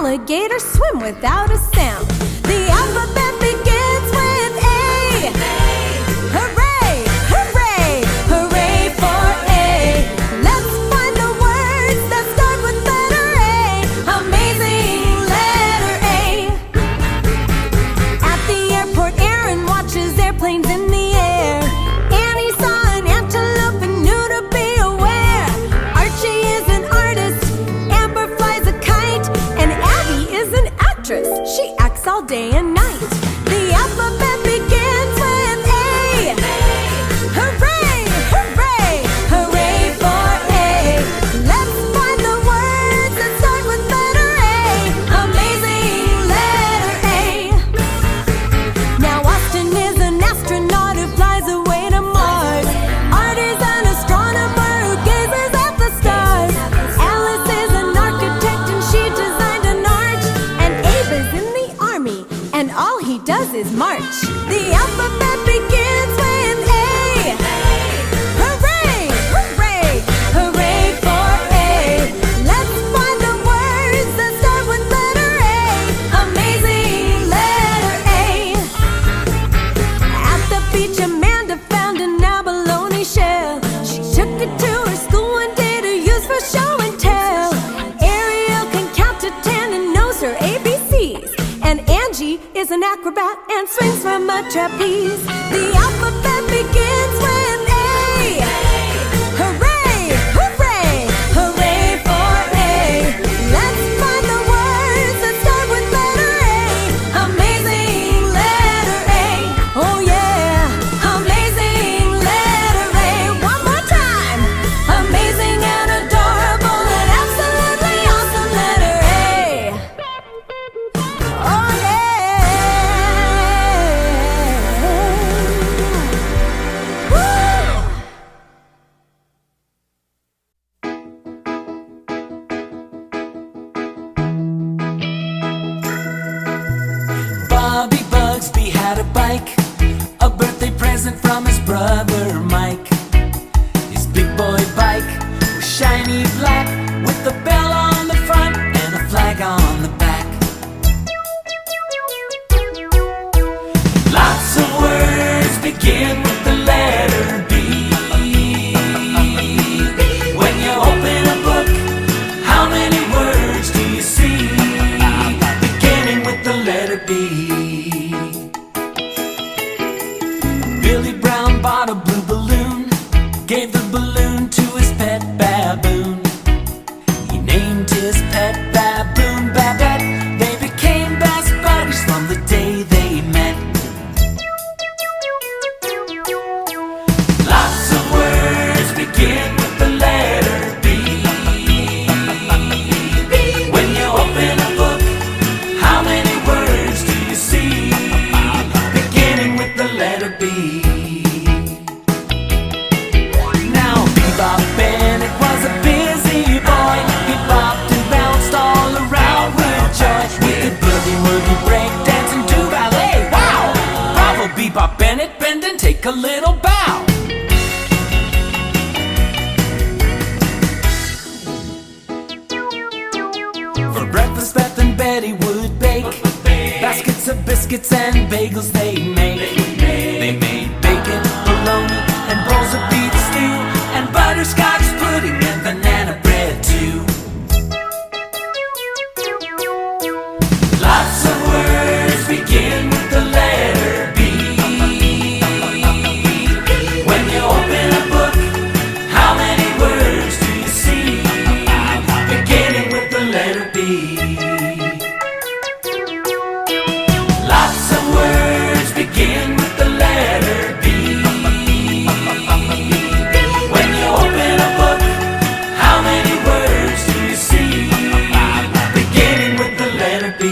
alligators swim without a sound. The alphabet begins with A. Hooray, hooray, hooray for A. Let's find the words that start with letter A. Amazing letter A. At the airport, Aaron watches airplanes in the air. Annie saw an antelope and knew to be aware. Archie is an artist, Amber flies a kite, and Abby is an actress. She acts all day and night. The alphabet begins with A. Hooray, hooray, hooray for A. Let's find the words that start with letter A. Amazing letter A. Now Austin is an astronaut who flies away to Mars. Art is an astronomer who gazes at the stars. Alice is an architect and she designed an arch. And Abe is in the army and all he does is march. The alphabet begins with A. Hooray, hooray, hooray for A. Let's find the words that start with letter A. Amazing letter A. At the beach, Amanda found an abalone shell. She took it to her school one day to use for show and tell. Ariel can count to 10 and knows her ABCs. And Angie is an acrobat and swings from a trapeze. The alphabet begins with A. Hooray, hooray, hooray for A. Let's find the words that start with letter A. Amazing letter A. Oh yeah, amazing letter A. One more time. Amazing and adorable and absolutely awesome letter A. Oh yeah. Woo! Bobby Bugsby had a bike, a birthday present from his brother Mike. His big boy bike was shiny black, with a bell on the front and a flag on the back. Lots of words begin with the letter B. When you open a book, how many words do you see? Beginning with the letter B. Billy Brown bought a blue balloon, gave the balloon to his pet baboon. He named his pet baboon Babette. They became best buddies from the day they met. Lots of words begin with the letter B. When you open a book, how many words do you see? Beginning with the letter B. Now Bebop Bennett was a busy boy. He bopped and bounced all around with joy. He could boogie woogie, break dance and do ballet. Wow! Bravo Bebop Bennett, bend and take a little bow. For breakfast Beth and Betty would bake baskets of biscuits and bagels they made. They made bacon, bologna, and bowls of beef stew, and butterscotch pudding and banana bread too. Lots of words begin with the letter B. When you open a book, how many words do you see? Beginning with the letter B. Lots of words begin with the letter B. When you open a book, how many words do you see? Beginning with the letter B.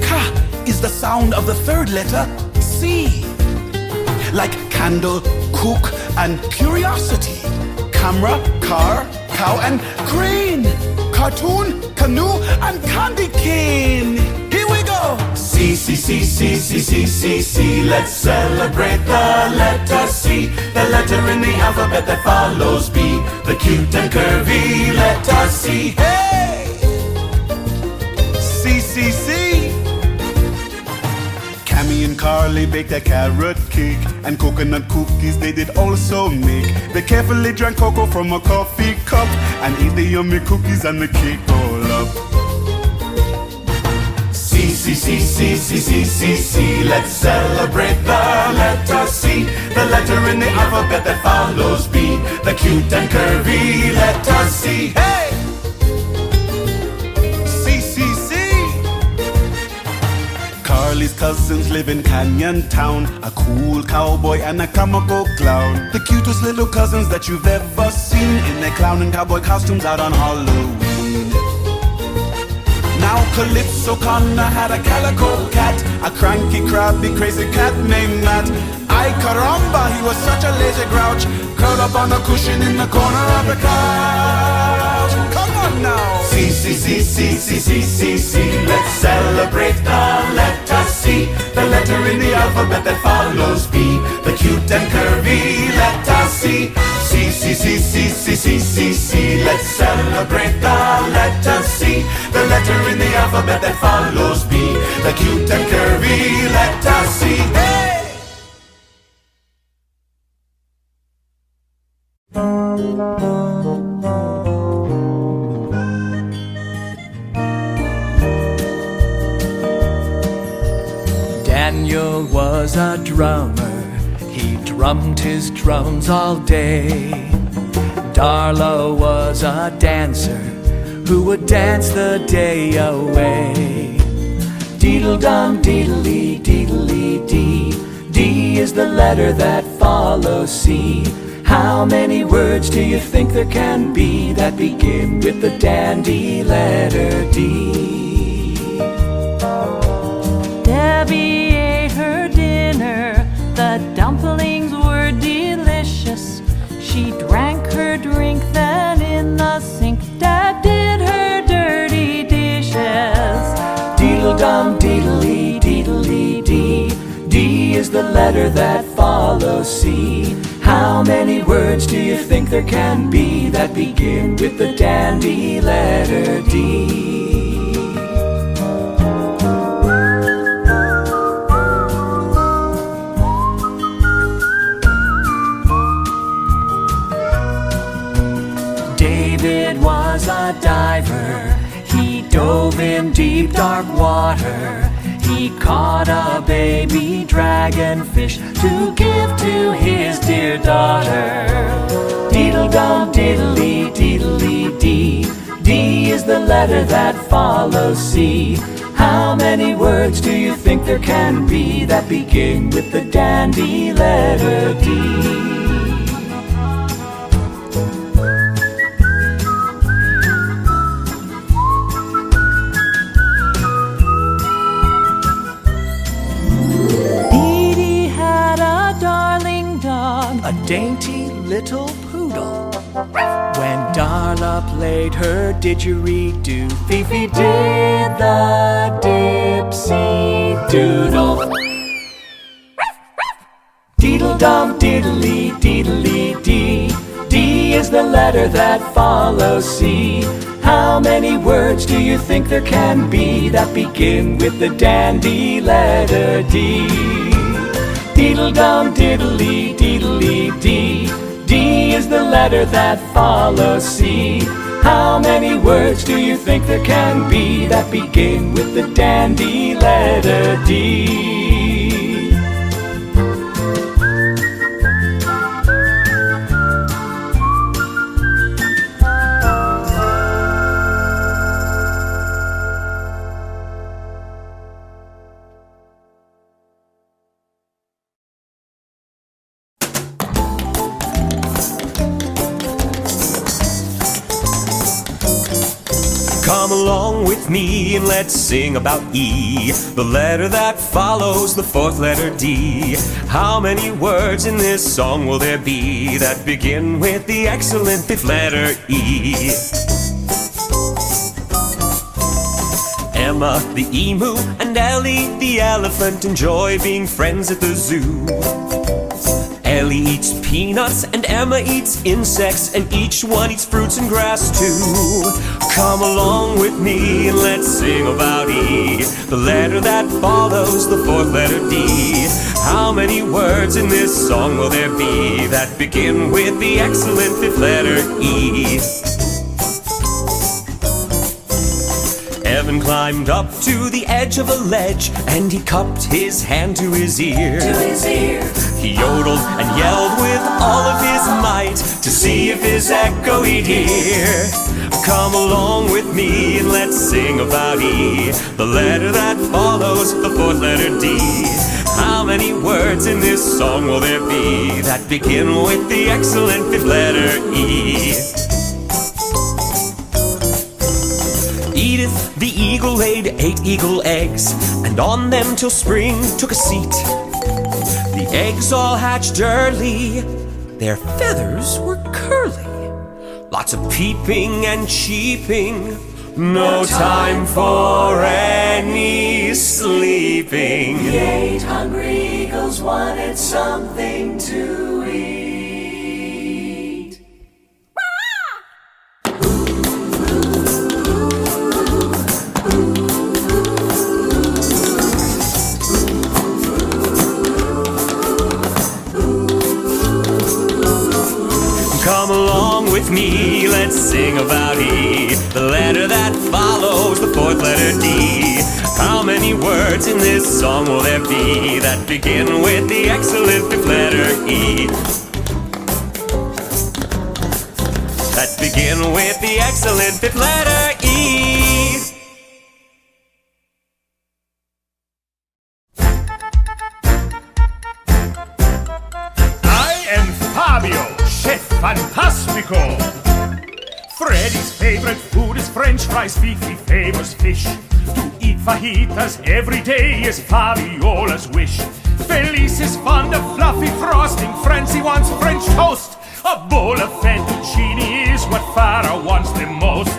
Ka is the sound of the third letter C. Like candle, cook, and curiosity. Camera, car, cow, and crane. Cartoon, canoe, and candy cane. Here we go! C, C, C, C, C, C, C, C. Let's celebrate the letter C. The letter in the alphabet that follows B, the cute and curvy letter C. Hey! C, C, C. Cammy and Carly baked a carrot cake, and coconut cookies they did also make. They carefully drank cocoa from a coffee cup, and ate the yummy cookies and the cake all up. C, C, C, C, C, C, C, C. Let's celebrate the letter C, the letter in the alphabet that follows B, the cute and curvy letter C. Hey! C, C, C. Carly's cousins live in Canyon Town, a cool cowboy and a comical clown. The cutest little cousins that you've ever seen, in their clown and cowboy costumes out on Halloween. Now Calypso Connor had a calico cat, a cranky, crabby, crazy cat named Matt. Ay caramba, he was such a lazy grouch, curled up on a cushion in the corner of the couch. Come on now. C, C, C, C, C, C, C, C. Let's celebrate the letter C, the letter in the alphabet that follows B, the cute and curvy letter C. C, C, C, C, C, C, C, C. Let's celebrate the letter C, the letter in the alphabet that follows B, the cute and curvy letter C. Hey! Daniel was a drummer, he drummed his drums all day. Darla was a dancer who would dance the day away. Deedle-dum, deedle-lee, deedle-lee-dee. D is the letter that follows C. How many words do you think there can be that begin with the dandy letter D? Debbie ate her dinner, the dumplings were delicious. She drank her drink, then in the sink Dad did her dirty dishes. Deedle-dum, deedle-lee, deedle-lee-dee. D is the letter that follows C. How many words do you think there can be that begin with the dandy letter D? David was a diver, he dove in deep dark water. He caught a baby dragonfish to give to his dear daughter. Deedle-dum, diddly, diddly-dee. D is the letter that follows C. How many words do you think there can be that begin with the dandy letter D? A dainty little poodle. When Darla played her didgeridoo, Fifi did the dipsy doodle. Deedle-dum, diddly, diddly-dee. D is the letter that follows C. How many words do you think there can be that begin with the dandy letter D? Deedle-dum, diddly, diddly-dee. D is the letter that follows C. How many words do you think there can be that begin with the dandy letter D? Come along with me and let's sing about E, the letter that follows the fourth letter D. How many words in this song will there be that begin with the excellent fifth letter E? Emma the emu and Ellie the elephant enjoy being friends at the zoo. Billy eats peanuts and Emma eats insects, and each one eats fruits and grass too. Come along with me and let's sing about E, the letter that follows the fourth letter D. How many words in this song will there be that begin with the excellent fifth letter E? Evan climbed up to the edge of a ledge, and he cupped his hand to his ear. He yodeled and yelled with all of his might to see if his echo he'd hear. Come along with me and let's sing about E, the letter that follows the fourth letter D. How many words in this song will there be that begin with the excellent fifth letter E? Edith the eagle laid 8 eagle eggs, and on them till spring took a seat. The eggs all hatched early, their feathers were curly. Lots of peeping and cheeping, no time for any sleeping. The 8 hungry eagles wanted something to eat. Come along with me, let's sing about E, the letter that follows the fourth letter D. How many words in this song will there be that begin with the excellent fifth letter E? That begin with the excellent fifth letter E. I am Fabio, Chef Fantastico. Freddy's favorite food is French fries, Fifi favors fish. To eat fajitas every day is Fabiola's wish. Felice is fond of fluffy frosting, Francie wants French toast. A bowl of fettuccine is what Farah wants the most.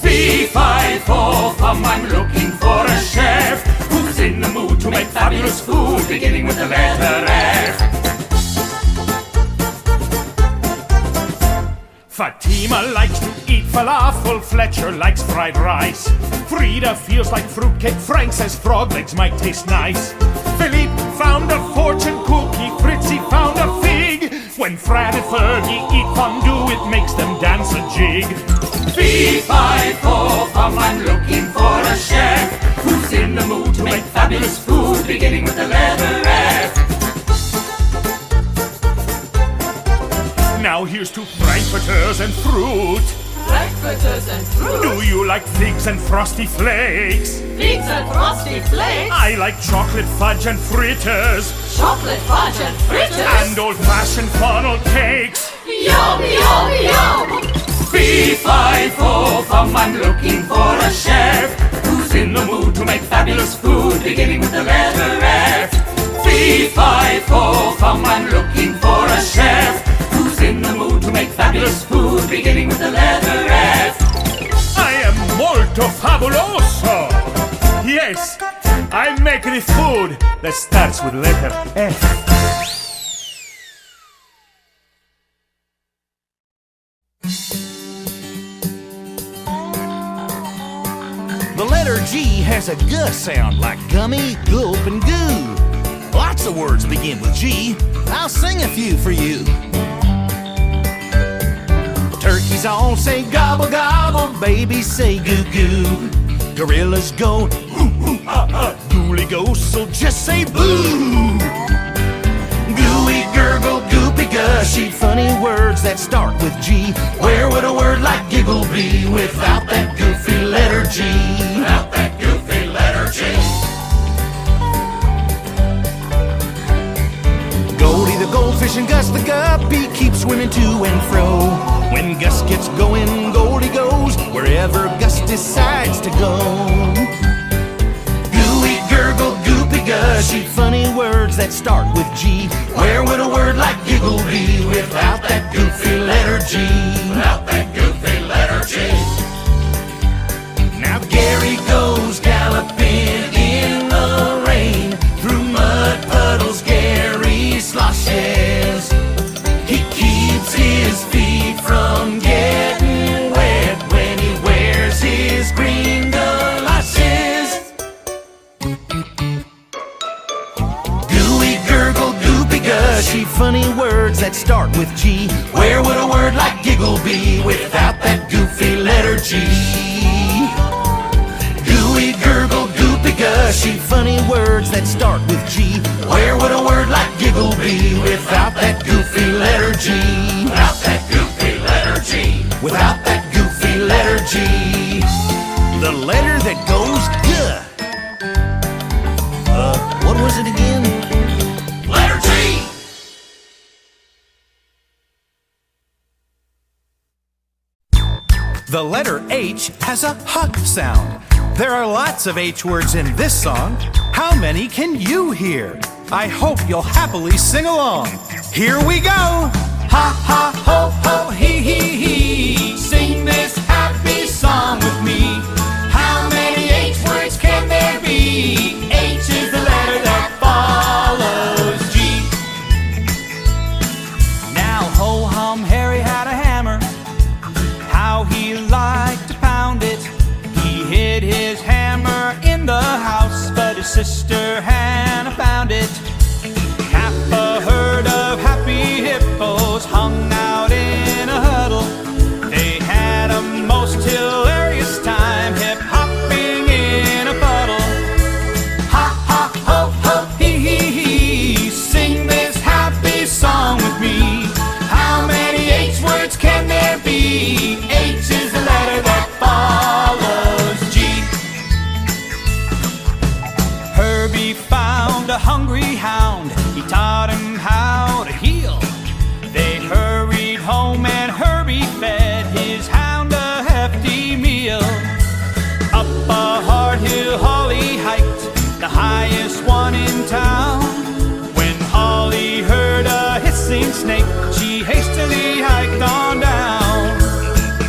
Fee-fi-fo-fum, I'm looking for a chef who's in the mood to make fabulous food, beginning with the letter F. Fatima likes to eat falafel, Fletcher likes fried rice. Frida feels like fruitcake, Frank says frog legs might taste nice. Philippe found a fortune cookie, Fritzy found a fig. When Fran and Fergie eat fondue, it makes them dance a jig. Fee-fi-fo-fum, I'm looking for a chef who's in the mood to make fabulous food, beginning with the letter F. Now here's to frankfurters and fruit. Frankfurters and fruit. Do you like figs and frosty flakes? Figs and frosty flakes. I like chocolate fudge and fritters. Chocolate fudge and fritters. And old-fashioned funnel cakes. Yum, yum, yum. Fee-fi-fo-fum, I'm looking for a chef who's in the mood to make fabulous food, beginning with the letter F. Fee-fi-fo-fum, I'm looking for a chef who's in the mood to make fabulous food, beginning with the letter F. I am molto fabuloso. Yes, I make the food that starts with letter F. The letter G has a G sound like gummy, gulp, and goo. Lots of words begin with G. I'll sing a few for you. Turkeys all say gobble gobble, babies say goo goo. Gorillas go hoo hoo ha ha, ghouly ghosts so just say boo. Gooey gurgle goopy gushy, funny words that start with G. Where would a word like giggle be without that goofy letter G? Without that goofy letter G. Goldie the goldfish and Gus the guppy keep swimming to and fro. When Gus gets going, Goldie goes wherever Gus decides to go. Gooey gurgle goopy gushy, funny words that start with G. Where would a word like giggle be without that goofy letter G? Without that goofy letter G. Now Gary goes galloping in the rain. Through mud puddles Gary sloshes. words that start with G? Where would a word like giggle be without that goofy letter G? Gooey, gurgle, goopy, gushy, funny words that start with G. Where would a word like giggle be without that goofy letter G? Without that goofy letter G. Without that goofy letter G. The letter that goes G. What was it again? Letter G. The letter H has a h sound. There are lots of H words in this song. How many can you hear? I hope you'll happily sing along. Here we go! Ha ha ho ho hee hee hee. Sing this happy song with me. How many H words can there be? H is the letter that follows G. Now ho-hum Harry had a hammer. How he liked to pound it. He hid his hammer in the house, but his sister Hannah found it. Half a herd of happy hippos hung out in a huddle. They had a most hilarious time, hip-hopping in a puddle. Ha ha ho ho hee hee hee. Sing this happy song with me. How many H words can there be? H is the letter that follows G. Herbie found a hungry hound. He taught him how to heel. They hurried home and Herbie fed his hound a hefty meal. Up a hard hill Holly hiked, the highest one in town. When Holly heard a hissing snake, she hastily hiked on down.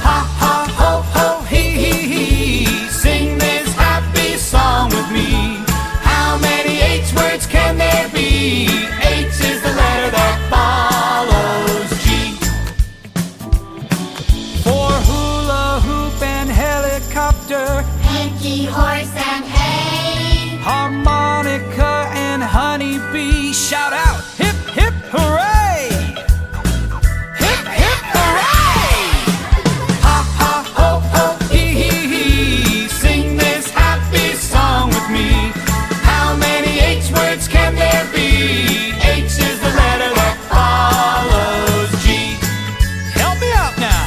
Ha ha ho ho hee hee hee. Sing this happy song with me. How many H words can there be? H is the letter that follows G. For hula hoop and helicopter, Hanky, horse, and hay. harmonica and honeybee, shout out hip hip hooray! Hip hip hooray! Ha ha ho ho hee hee hee. Sing this happy song with me. How many H words can there be? H is the letter that follows G. Help me out now.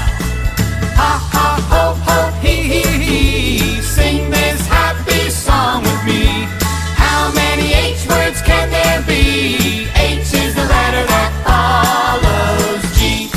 Ha ha ho ho hee hee hee. Sing this happy song with me. How many H words can there be? H is the letter that follows G.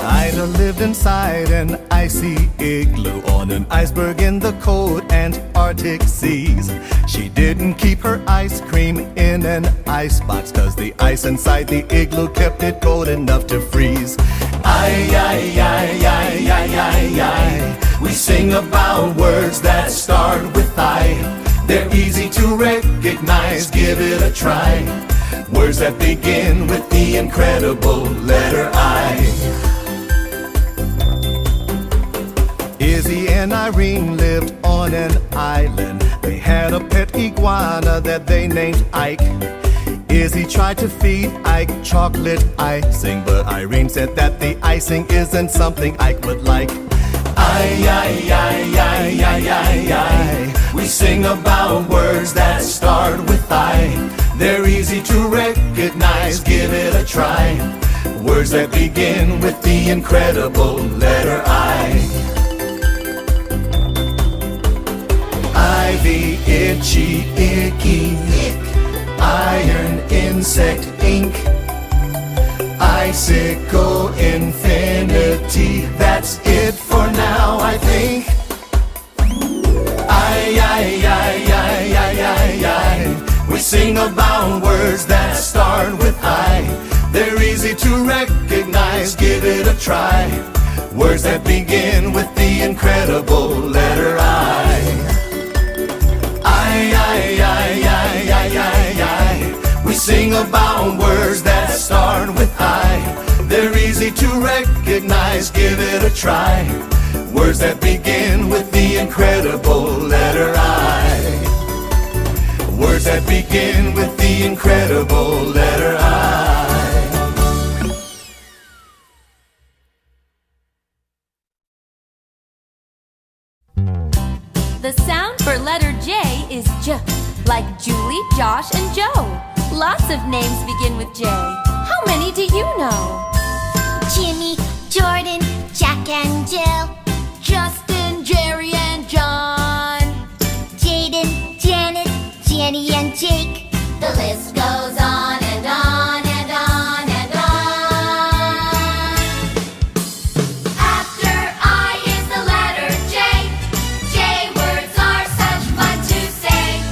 Ida lived inside an icy igloo on an iceberg in the cold Antarctic seas. She didn't keep her ice cream in an icebox, 'cause the ice inside the igloo kept it cold enough to freeze. Ay, ay, ay, ay, ay, ay, ay. We sing about words that start with I. They're easy to recognize, give it a try. Words that begin with the incredible letter I. Izzy and Irene lived on an island. They had a pet iguana that they named Ike. Izzy tried to feed Ike chocolate icing, but Irene said that the icing isn't something Ike would like. Ay, ay, ay, ay, ay, ay, ay. We sing about words that start with I. They're easy to recognize, give it a try. Words that begin with the incredible letter I. Ivy, itchy, icky, ick. Iron, insect, ink. Icicle, infinity. That's it for now, I think. Ay, ay, ay, ay, ay, ay, ay. We sing about words that start with I. They're easy to recognize, give it a try. Words that begin with the incredible letter I. Ay, ay, ay, ay, ay, ay, ay. We sing about words that start with I. They're easy to recognize, give it a try. Words that begin with the incredible letter I. Words that begin with the incredible letter I. The sound for letter J is J, like Julie, Josh, and Joe. Lots of names begin with J. How many do you know? Jimmy, Jordan, Jack and Jill, Justin, Jerry, and John. Jaden, Janet, Jenny and Jake. The list goes on and on and on and on. After I is the letter J. J words are such fun to say.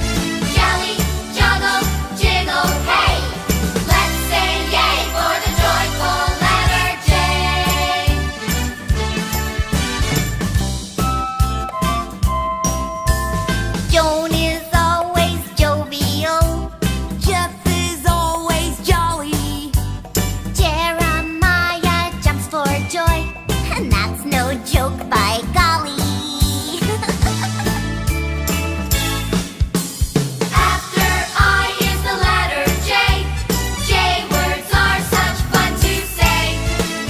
Jelly, juggle, jiggle, hey. Let's say yay for the joyful letter J. Joan is always jovial. Jeff is always jolly. Jeremiah jumps for joy, and that's no joke, by golly. After I is the letter J. J words are such fun to say.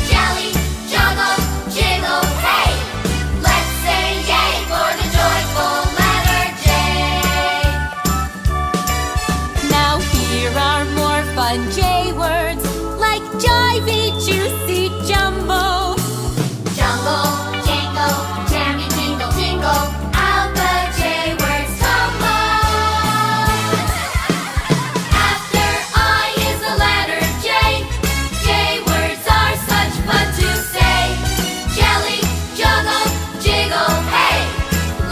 Jelly, juggle, jiggle, hey. Let's say yay for the joyful letter J. Now here are more fun J words, like jivey, juicy, jumbo. Jungle, jangle, jammy, jingle, jingle. Out the J words tumble. After I is the letter J. J words are such fun to say. Jelly, juggle, jiggle, hey.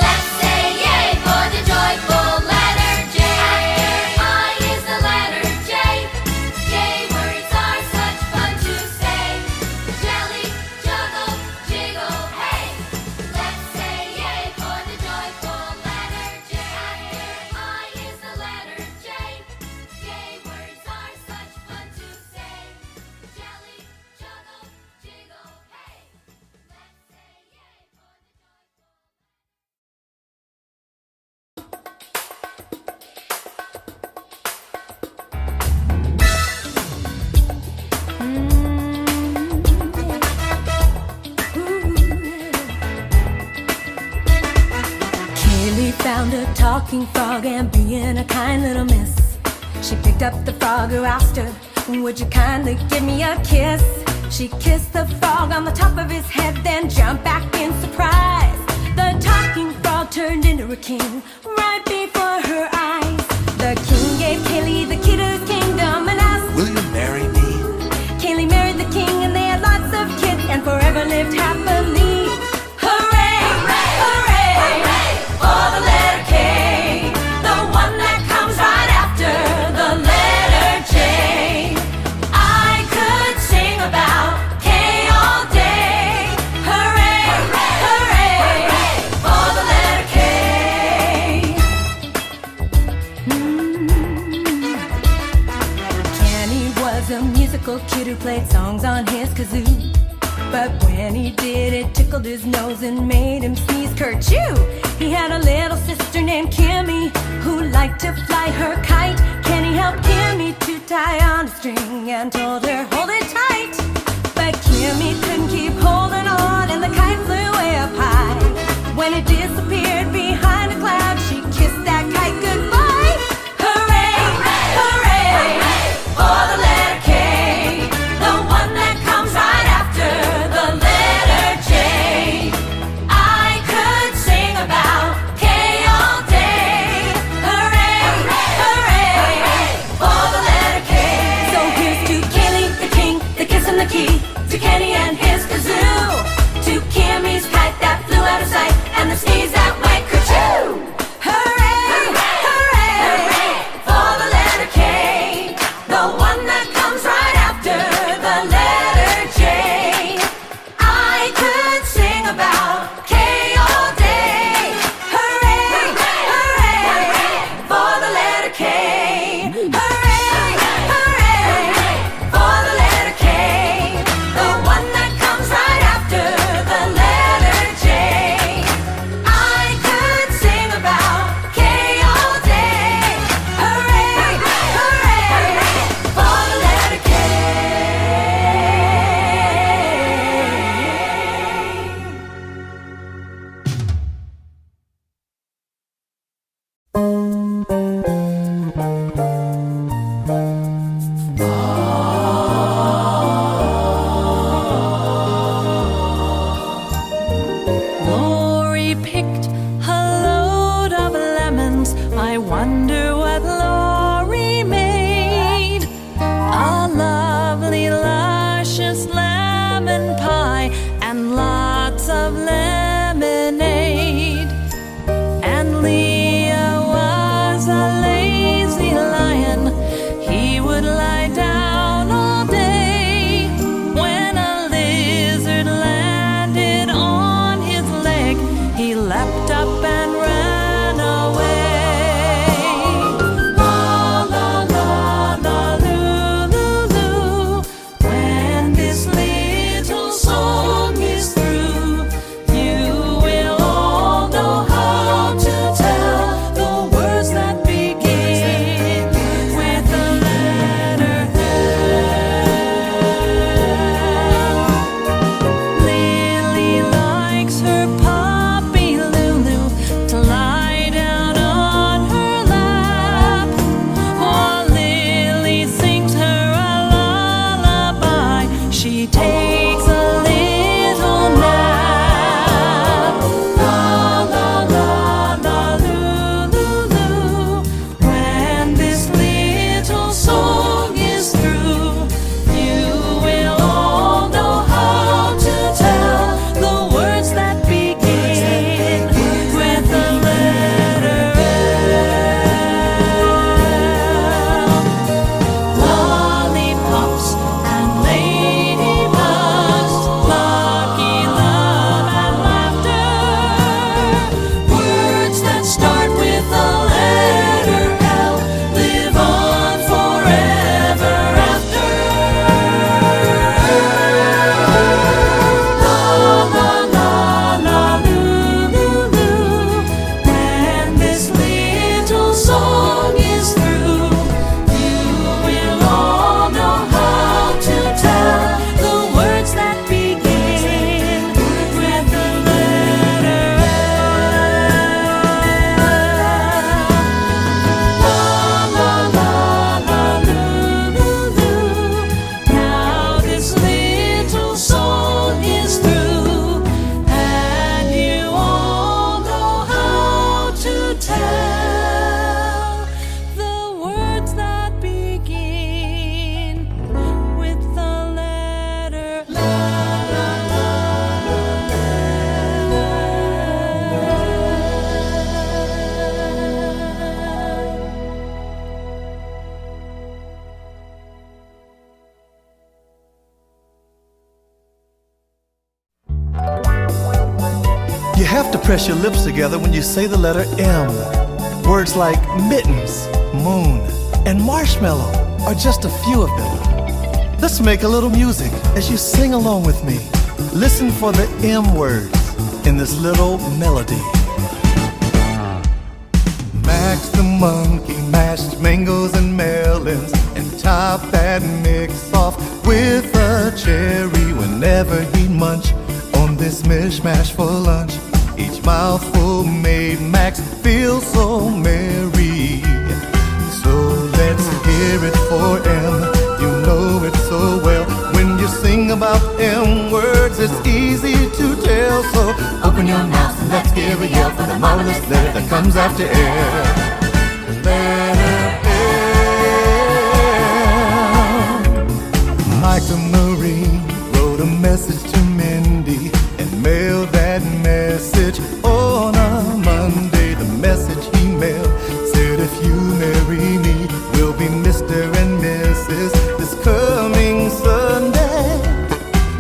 Let's say yay for the joyful letter J. After I is the letter J. J words are such fun to say. Jelly, juggle, jiggle, hey. Let's say yay for the joyful letter J. After I is the letter J. J words are such fun to say. Jelly, juggle, jiggle, hey. Let's say yay for the Kaylee found a talking frog and being a kind little miss, she picked up the frog who asked her, would you kindly give me a kiss? She kissed the frog on the top of his head, then jumped back in surprise. The talking frog turned into a king right before her eyes. The king gave Kaylee the key to his kingdom and asked, Will you marry me? Kaylee married the king and they had lots of kids and forever lived happily. Hooray! Hooray! Hooray! For the letter K, the one that comes right after the letter J. I could sing about K all day. Hooray! Hooray! For the letter K. Kenny was a musical kid who played songs on his kazoo. But when he did, it tickled his nose and made him sneeze kerchoo. He had a little sister named Kimmy who liked to fly her kite. Kenny helped Kimmy to tie on a string and told her, hold it tight. But Kimmy couldn't keep holding on and the kite flew way up high. When it disappeared behind a cloud, she kissed that kite goodbye. Hooray! Hooray! For the letter K, the one that comes right after the letter J. I could sing about K all day. Hooray! Hooray! For the letter K. So here's to Kaylee, the king, the kiss and the key, to Kenny and his kazoo, to Kimmy's kite that flew out of sight, and the sneeze that You have to press your lips together when you say the letter M. Words like mittens, moon, and marshmallow are just a few of them. Let's make a little music as you sing along with me. Listen for the M words in this little melody. Max the monkey mashed mangoes and melons and top that mix off with a cherry whenever he'd munch on this mishmash for lunch. Each mouthful made Max feel so merry. So let's hear it for M. You know it so well. When you sing about M words, it's easy to tell. So open your mouth and let's give a yell for the marvelous letter that comes after L. Letter L. Mike the Marine wrote a message to Mindy and mailed that message on a Monday. The message he mailed said, if you marry me, we'll be Mr. and Mrs. this coming Sunday.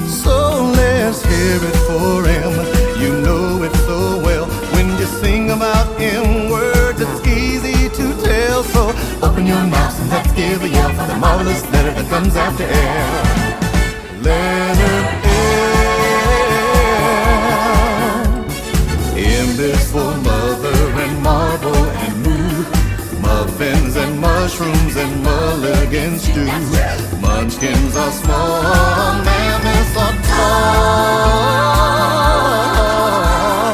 So let's hear it for him. You know it so well. When you sing about M words, it's easy to tell. So open your mouth and let's give a yell for the marvelous letter that comes after L. Letter L. M is for mother and marble and moo. Muffins and mushrooms and mulligan stew. Munchkins are small, mammoths are tall.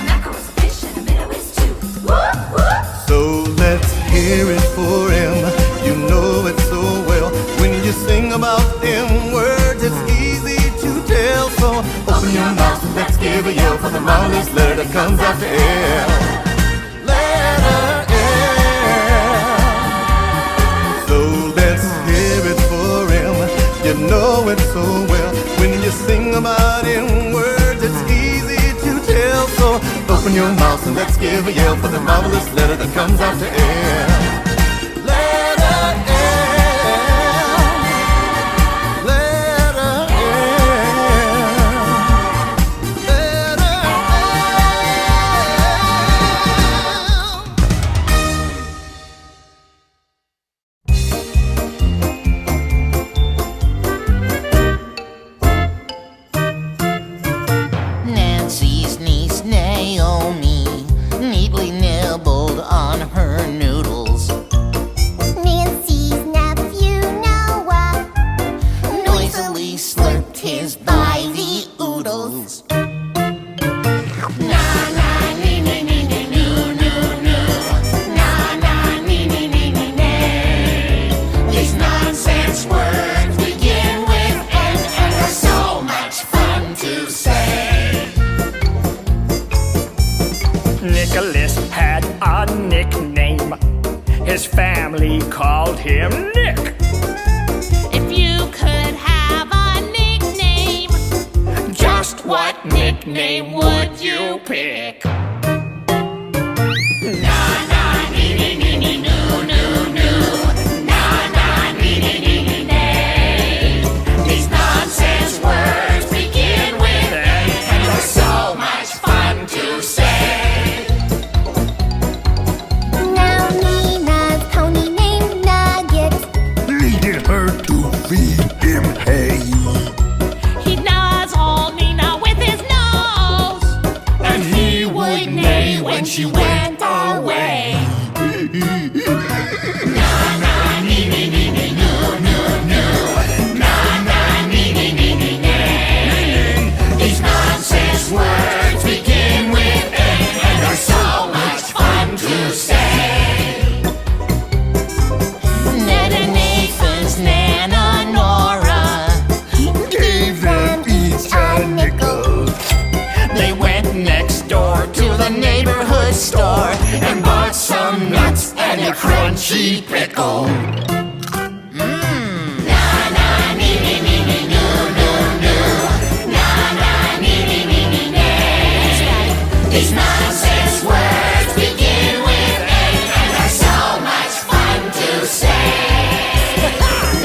Mackerel's a fish and a minnow is too. Whoop, whoop. So let's hear it for him. You know it so well. When you sing about them words, it's easy to tell. So open your mouth and let's give a yell for the marvelous letter that comes after L. Letter L. So let's hear it for him. You know it so well. When you sing about him words, it's easy to tell. So open your mouth and let's give a yell for the marvelous letter that comes after L. Letter L. Letter L. Letter Nancy's niece Naomi neatly nibbled on her noodles. Nancy's nephew Noah Noisily slurped his by the oodles. Na na nee nee nee nee noo noo noo. Na na nee nee nee nee nee. These nonsense words begin with N and are so much fun to say. Nicholas had a nickname. His family called him Nick. If you could have a nickname, Just what nickname would you pick? Na na nee nee nee nee noo noo noo. Na na nee nee nee nee nee. These nonsense words begin with N and are so much fun to say. Now Nina's pony named Nugget Needed her to feed him hay. he does all Nina with his nose. And he would neigh when she went away. Na na nee nee nee nee noo noo noo. Na na nee nee nee nee nee. These nonsense words begin with N and are so much fun to say. Ned and Nathan's Nana Nora Gave them each a nickel. They went next door to the neighborhood store and bought some nuts and a crunchy pickle. Na na nee nee nee nee noo noo noo. Na na nee nee nee nee nee. These nonsense words begin with N and are so much fun to say.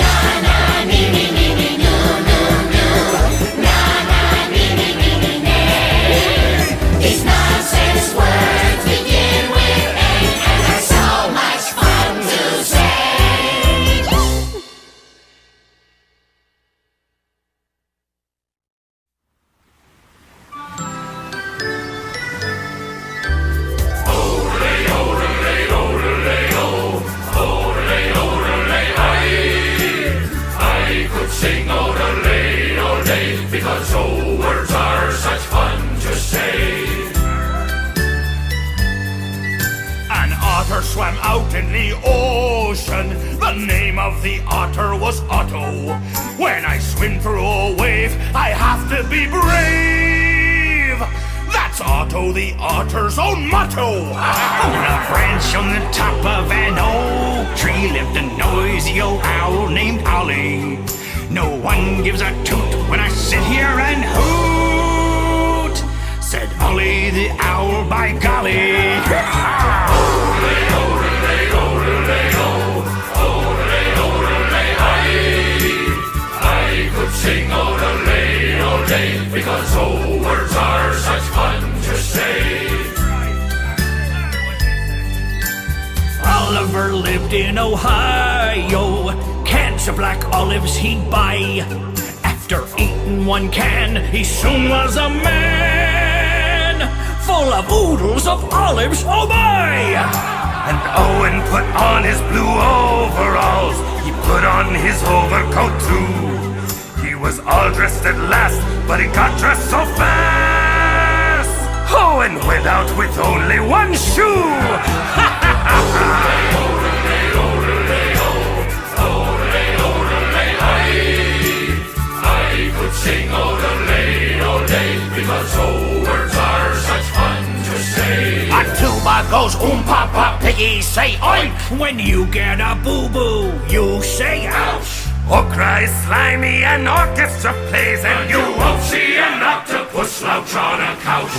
Na na nee nee nee nee noo noo noo. Na na nee nee nee nee nee. These swam out in the ocean. The name of the otter was Otto. When I swim through a wave, I have to be brave. That's Otto the otter's own motto. On a branch on the top of an oak tree lived a noisy old owl named Ollie. No one gives a toot when I sit here and hoot, said Ollie the owl, by golly. I could sing odelay all day, because old words are such fun to say. Oliver lived in Ohio, cans of black olives he'd buy. After eating one can, he soon was a man, full of oodles of olives, oh my! And Owen put on his blue overalls. He put on his overcoat too. He was all dressed at last, but he got dressed so fast. Owen went out with only one shoe. I could sing odelay all day, because old words are such fun to say. A tuba goes papa, piggy say oink. When you get a boo-boo, you say ouch. Or cries slimy, an orchestra plays, and You won't see an octopus slouch on a couch.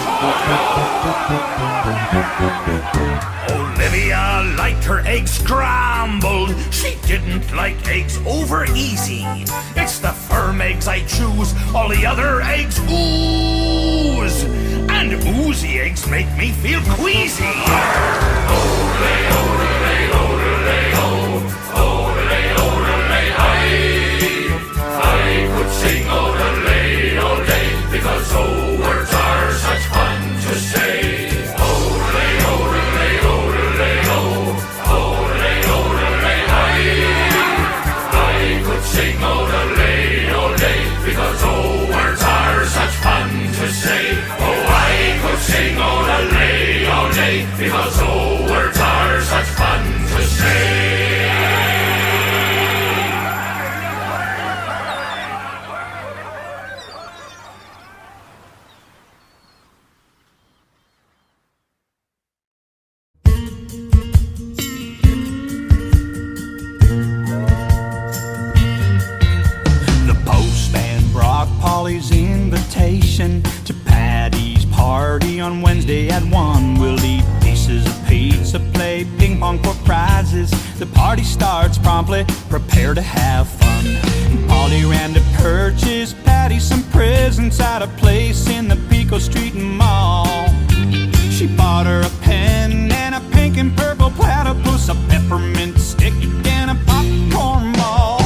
Olivia liked her eggs scrambled. She didn't like eggs over easy. It's the firm eggs I choose, all the other eggs ooze. And oozy eggs make me feel queasy. I could sing odelay all day, because old words are such fun to say. Odelay, odelay, odelay, oh, odelay, odelay, I could sing odelay all day, because old words are such fun to say. Oh, I could sing odelay all day, because old words are such fun to say. Polly's invitation to Patty's party on Wednesday at 1. We'll eat pieces of pizza, play ping pong for prizes. The party starts promptly, prepare to have fun. Polly ran to purchase Patty some presents at a place in the Pico Street Mall. She bought her a pen and a pink and purple platypus, a peppermint stick and a popcorn ball.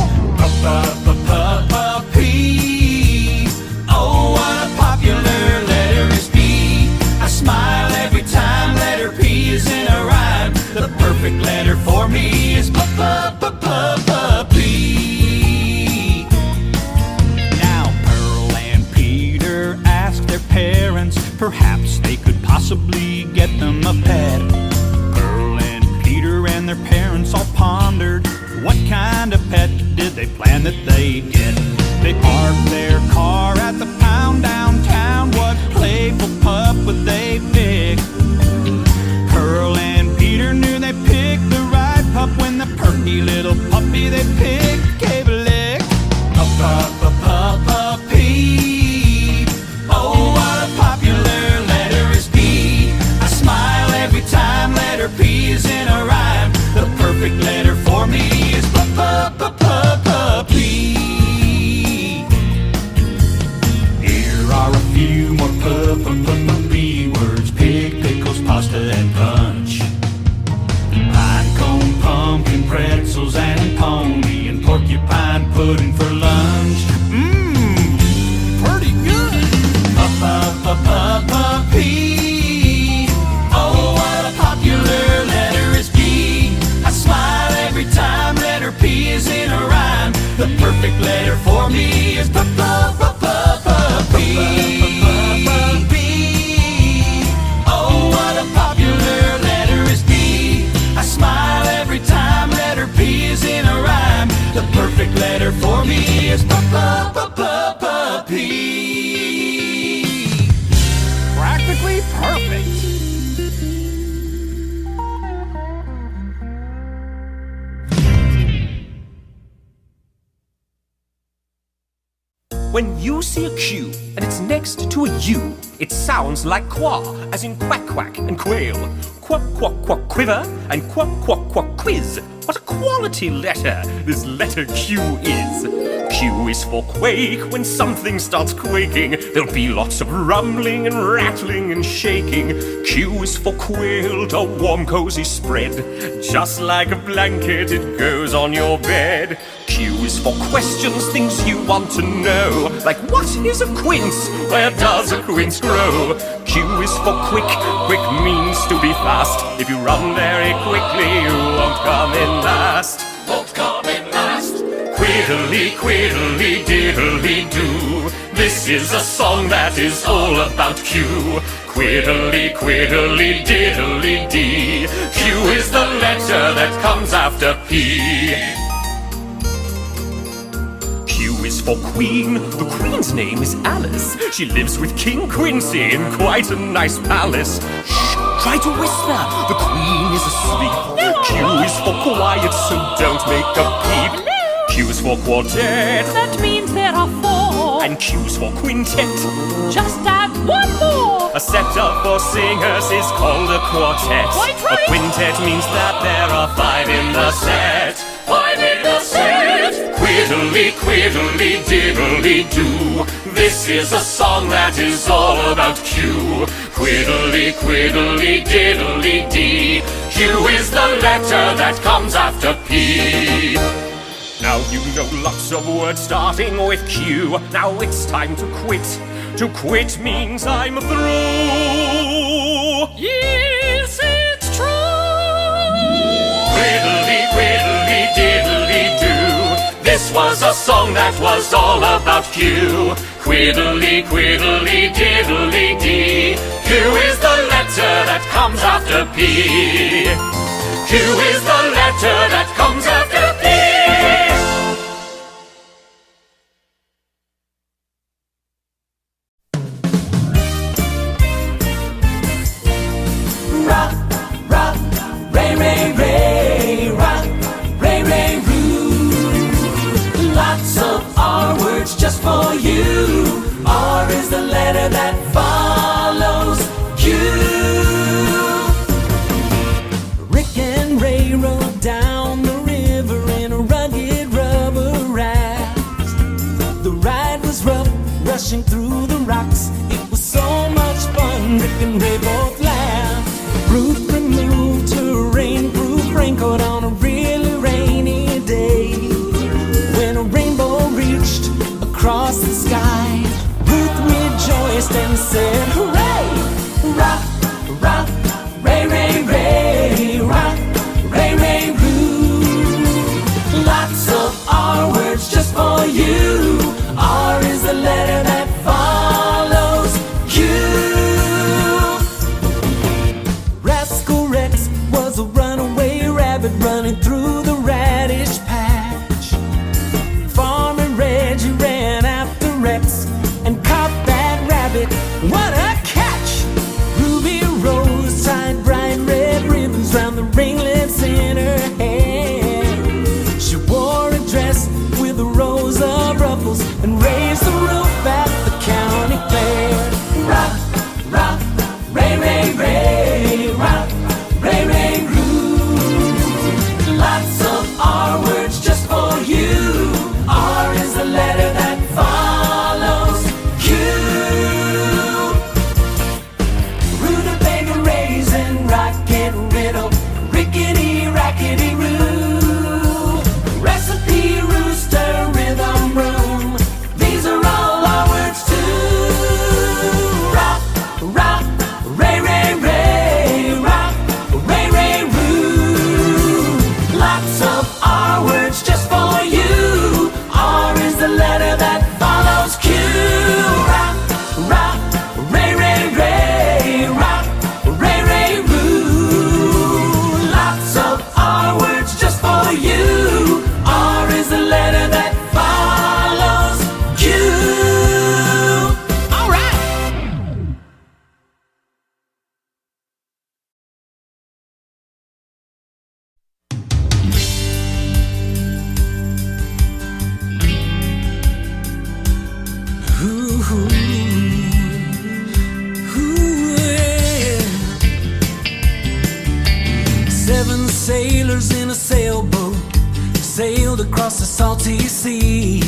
P. Oh, what a popular letter is P. I smile every time letter P is in a rhyme. The perfect letter for me is P. Now Pearl and Peter asked their parents, perhaps they could possibly get them a pet. Pearl and Peter and their parents all pondered, what kind of pet did they plan that they'd get? They parked their car at the pound downtown. What playful pup would they pick? Pearl and Peter knew they picked the right pup when the perky little puppy they picked gave a lick. P. Oh, what a popular letter is P. I smile every time letter P is in a rhyme. The perfect letter for me is P. When you see a Q and it's next to a U, it sounds like qua, as in quack quack and quail. Quack quack quack quiver and quack quack quack quiz. What a quality letter this letter Q is. Q is for quake. When something starts quaking, there'll be lots of rumbling and rattling and shaking. Q is for quailed, a warm cozy spread. Just like a blanket, it goes on your bed. Q is for questions, things you want to know. Like, what is a quince? Where does a quince grow? Q is for quick. Quick means to be fast. If you run very quickly, you won't come in last. Won't come in last. Quiddly, quiddly, diddly do. This is a song that is all about Q. Quiddly, quiddly, diddly dee. Q is the letter that comes after P. Q is for Queen. The Queen's name is Alice. She lives with King Quincy in quite a nice palace. Shh, try to whisper. The Queen is asleep. Q is for quiet, so don't make a peep. Q is for quartet. That means there are four. And Q's for quintet. Just add one more. A setup for singers is called a quartet. Quite A right. quintet means that there are 5 in the set. 5 in the set. Quiddly, quiddly, diddly do. This is a song that is all about Q. Quiddly, quiddly, diddly dee. Q is the letter that comes after P. Now you know lots of words starting with Q. Now it's time to quit. To quit means I'm through. Yes, it's true. Quiddly, quiddly, diddly do. This was a song that was all about Q. Quiddly, quiddly, diddly dee. Q is the letter that comes after P. Q is the letter that comes after P. Rock, rock, ray, ray, ray, rock, ray, ray, roo. Lots of R words just for you. R is the letter that follows Q. Rick and Ray rode down the river in a rugged rubber raft. The ride was rough, rushing through the rocks. It was so much fun, Rick and Ray both laughed. Ruth removed her rainproof raincoat on a really rainy day. When a rainbow reached across the sky, Ruth rejoiced and said, hooray! Rock, rock, ray, ray, ray, rock, ray, ray, roo. Lots of R words just for you. R is the letter that follows Q. Rascal Rex was a runaway rabbit running through the radish patch. Farmer Reggie ran after Rex and caught that rabbit. What a catch! Ruby Rose tied bright red ribbons round the ringlets in her hair. She wore a dress with a rows of ruffles and raised the roof at the county fair. Rock, rock, ray, ray, ray, rock, ray, ray, roo. Lots of R words just for you. R is the letter that follows Q. sailors in a sailboat sailed across the salty sea.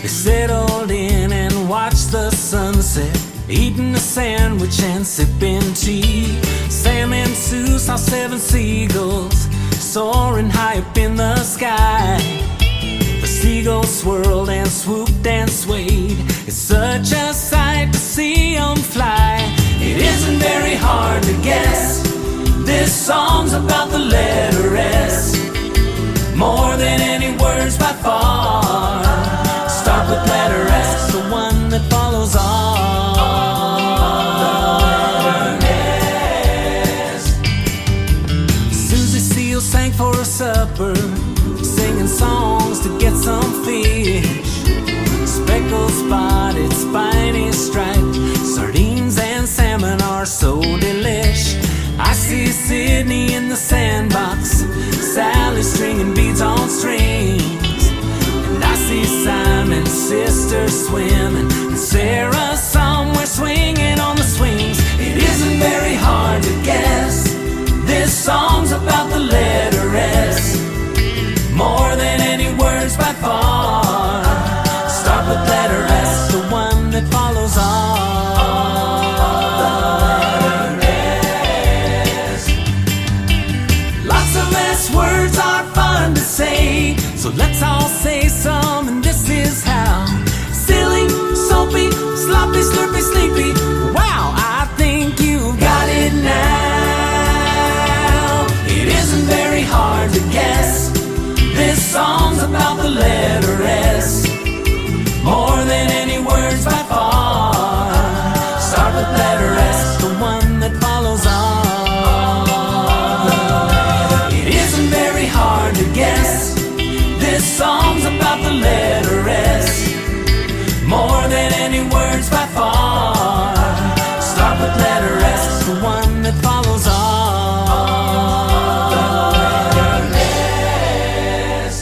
They settled in and watched the sunset, eating a sandwich and sipping tea. Sam and Sue saw 7 seagulls soaring high up in the sky. The seagulls swirled and swooped and swayed. It's such a sight to see 'em fly. It isn't very hard to guess. This song's about the letter S, more than any words by far. Start with letter S, the one that follows on. Susie Seal sang for a supper, singing songs to get some fish. Speckled, spotted, spiny, striped, sardines and salmon are so delish. I see Sydney in the sandbox, Sally stringing beads on strings, and I see Simon's sister swimming, and Sarah somewhere swinging on the swings. It isn't very hard to guess. This song's about the letter S, more than any words by far. Start with letter S, the one that follows on. Words are fun to say, so let's all say some, and this is how. Silly, soapy, sloppy, slurpy, sleepy. Wow, I think you've got it now. It isn't very hard to guess. This song's about the letter S, more than any words by far. Start with letter S, the one that follows on. Hard to guess. This song's about the letter S, more than any words by far. Start with letter S, the one that follows on. S.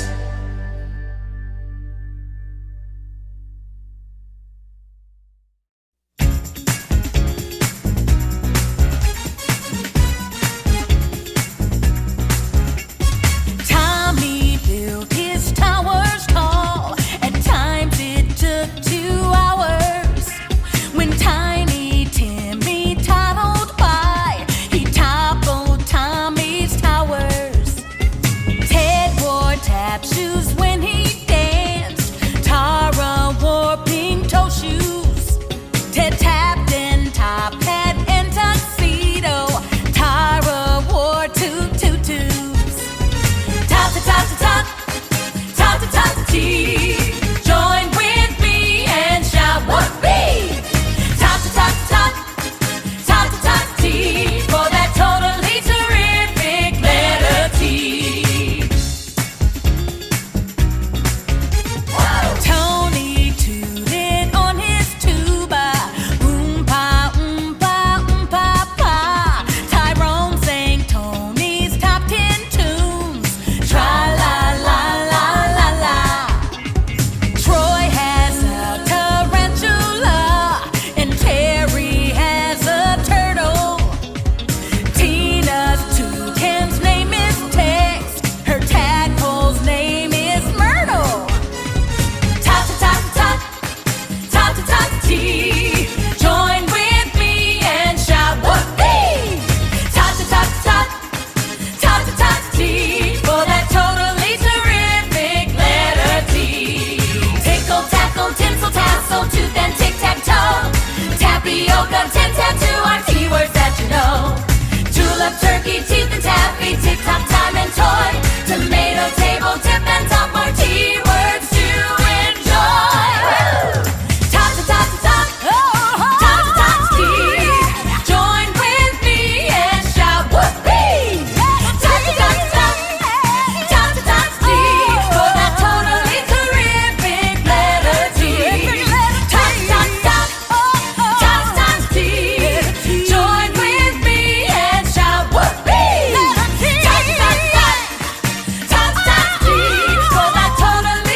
Totally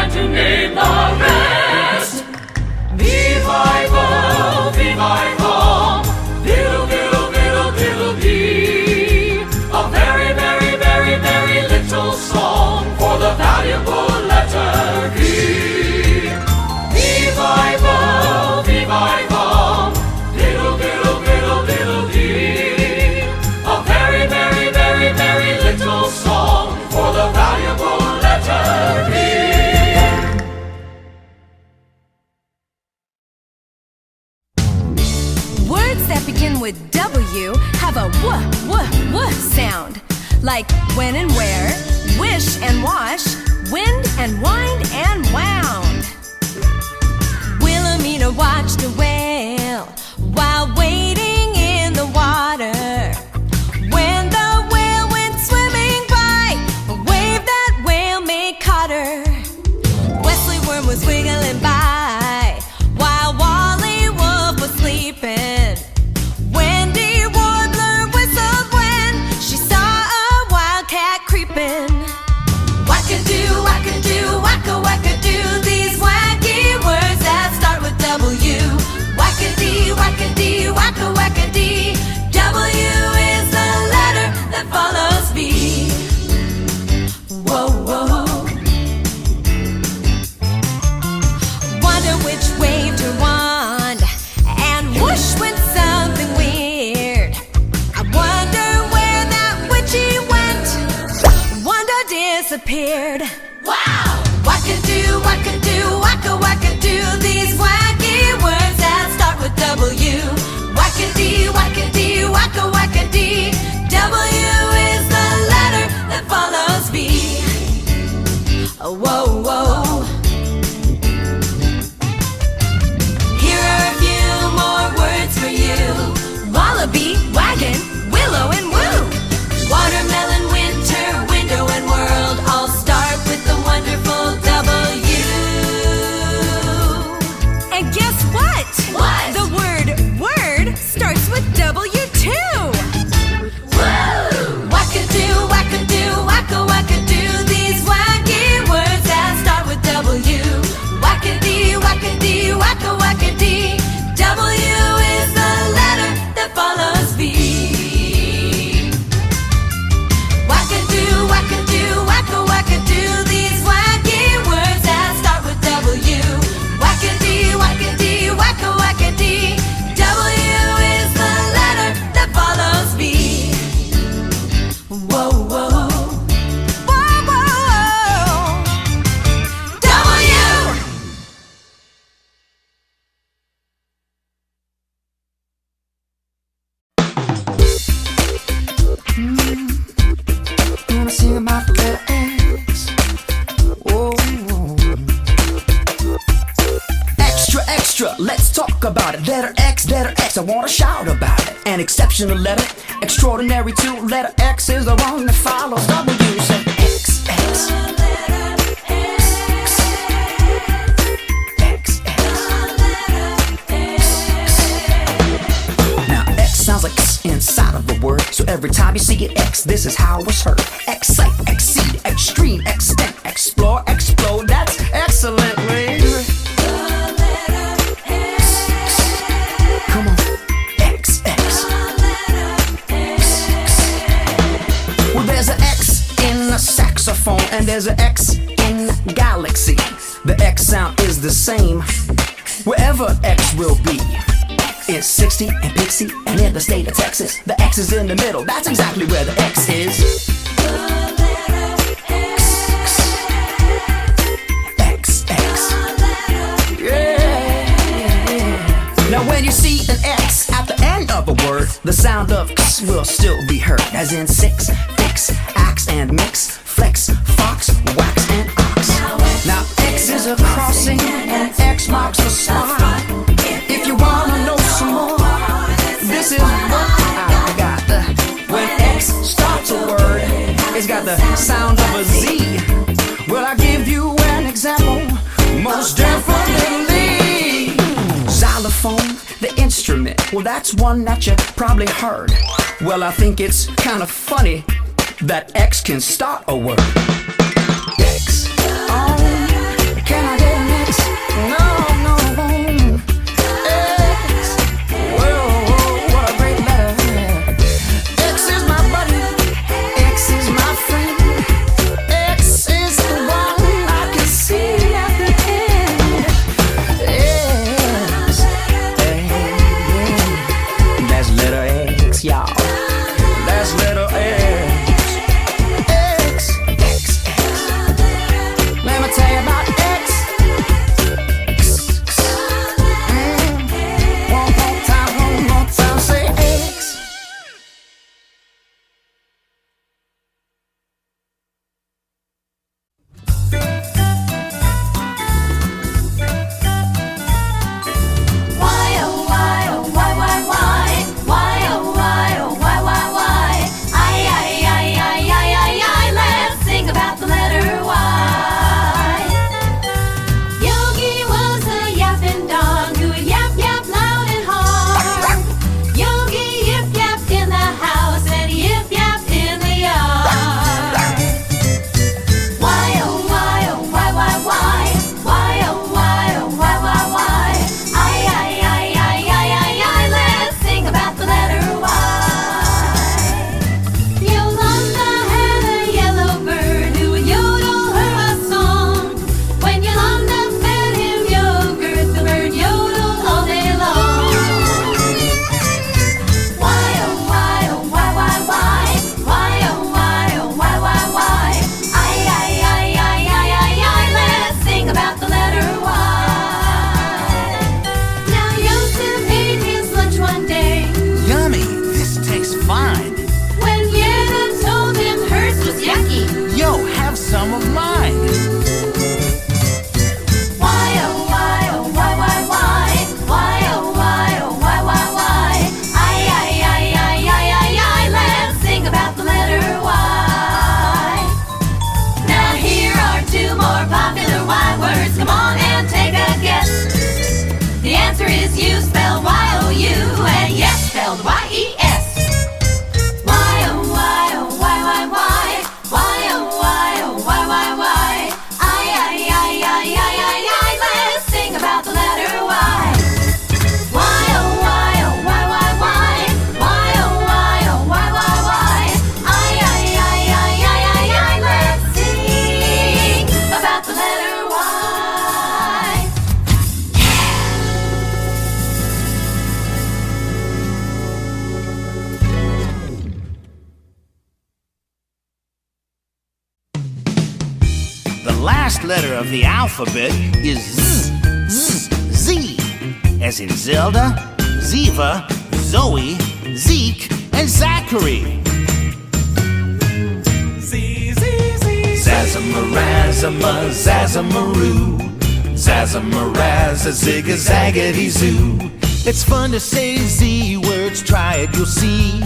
time to name the rest. V-I-V-O, V-I-V-O, diddle, diddle, diddle, diddle, dee. A very, very, very, very little song for the valuable letter D. V-I-V-O, V-I-V-O, diddle, diddle, diddle, diddle, dee. A very, very, very, very little song for the valuable letter D. Words that begin with W have a w sound, like when and where, wish and wash, wind and wind and wound. Wilhelmina watched a whale while waiting in the water. When the whale went swimming by, a wave that whale made caught her. Wesley Worm was wiggling by while Wally Wolf was sleeping. Wendy Warbler whistled when she saw a wildcat creeping. Wackadoo, wackadoo, wacka wackadoo, these wacky words that start with W. Wackadee, wackadee, wacka wackadee, W is the letter that follows V. Whoa, whoa. Wonder which waved her wand, and whoosh went something weird. I wonder where that witchy went. Wanda disappeared. Wow! Wackadoo, wackadoo, wacka wackadoo, these wacky words that start with W. Wackadee, wackadee, wacka wackadee, W is the letter that follows V. Whoa, whoa. Here are a few more words for you. Wallaby, wagon, willow and woo. Watermelon, winter, window and world all start with the wonderful W. And guess what? What? The word starts with W too. Woo! Wackadoo, wackadoo, wacka wackadoo, these wacky words that start with W. Wackadee, wackadee, wacka wackadee, W is the letter that follows V. Wackadoo, wackadoo, wacka wackadoo, these wacky words that start with W. Wackadee, wackadee, wacka wackadee, W is the letter that follows V. Whoa, whoa. Whoa, whoa. W! Gonna sing about the letter X. Whoa. Extra, extra, let's talk about it. Letter X, I wanna shout about it. An exceptional letter, extraordinary too. Letter X is the one that follows W. Say X, X. Now X sounds like X inside of the word, so every time you see it X, this is how it's heard. Excite, exceed, extreme, extent, explore, explode. That's excellent, baby. Come on, X, X. Well, there's an X in a saxophone, and there's an X in galaxy. The X sound is the same wherever X will be. In 60 and Pixie, and in the state of Texas, the X is in the middle. That's exactly where the X is. X, X. Yeah. Now when you see an X at the end of a word, the sound of X will still be heard. As in six, fix, axe and mix, flex, fox, wax and ox. Now X is a crossing, and X marks the spot. If you wanna know some more, this is what I got. When X starts a word, it's got the sound of a Z. Well, I give you an example, most definitely. Xylophone, the instrument, well, that's one that you probably heard. Well, I think it's kind of funny that X can start a word. X on letter of the alphabet is Z, as in Zelda, Ziva, Zoe, Zeke, and Zachary. Zazamarazama, Zazamaroo, Zazamaraza, Zigga-Zaggity Zoo. It's fun to say Z words, try it, you'll see.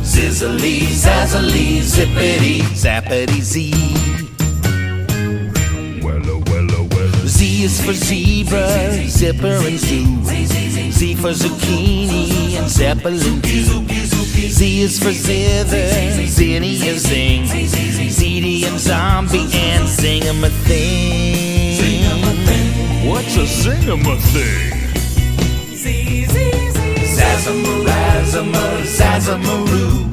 Zizzily, Zazzily, Zippity, Zappity Z. Z is for zebra, zipper and zoo. Z for zucchini and zeppelin too. Z is for zither, zinny and zing. ZD and zombie and sing-em-a-thing. What's a sing-em-a-thing? Zazamarazama, Zazamaroo,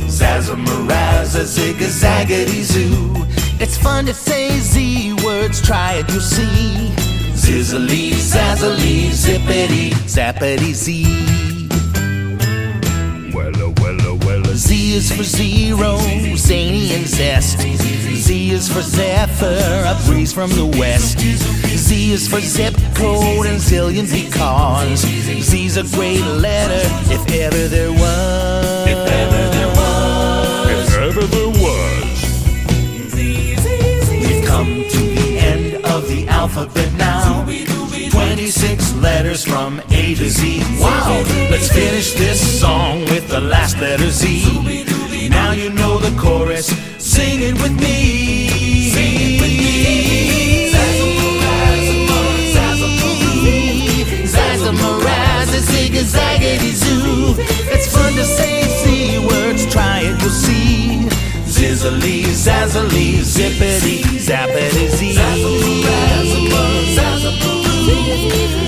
Zazamaraza, Zigga-Zaggity Zoo. It's fun to say Z words, try it, you'll see. Zizzily, Zazzily, Zippity, Zappity Z. Z is for zero, zany and zest. Z is for zephyr, a breeze from the west. Z is for zip code and zillion because Z's a great letter if ever there was. If ever there was. We've come to the end of the alphabet now. 26 letters from A to Z. Wow! Let's finish this song with the last letter Z. Now you know the chorus. Sing it with me. Sing it with me. Zazamaraza, Zigga-Zaggity Zoo. It's fun to say Z words, try it, you'll see. Zizzily, Zazzily, Zippity, Zappity Z.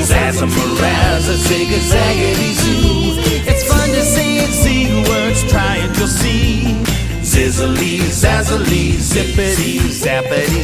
Zazamaraza, Zigga-Zaggity Zoo. It's fun to say it, Z words, try it, you'll see. Zizzily, Zazzily, Zippity, Zappity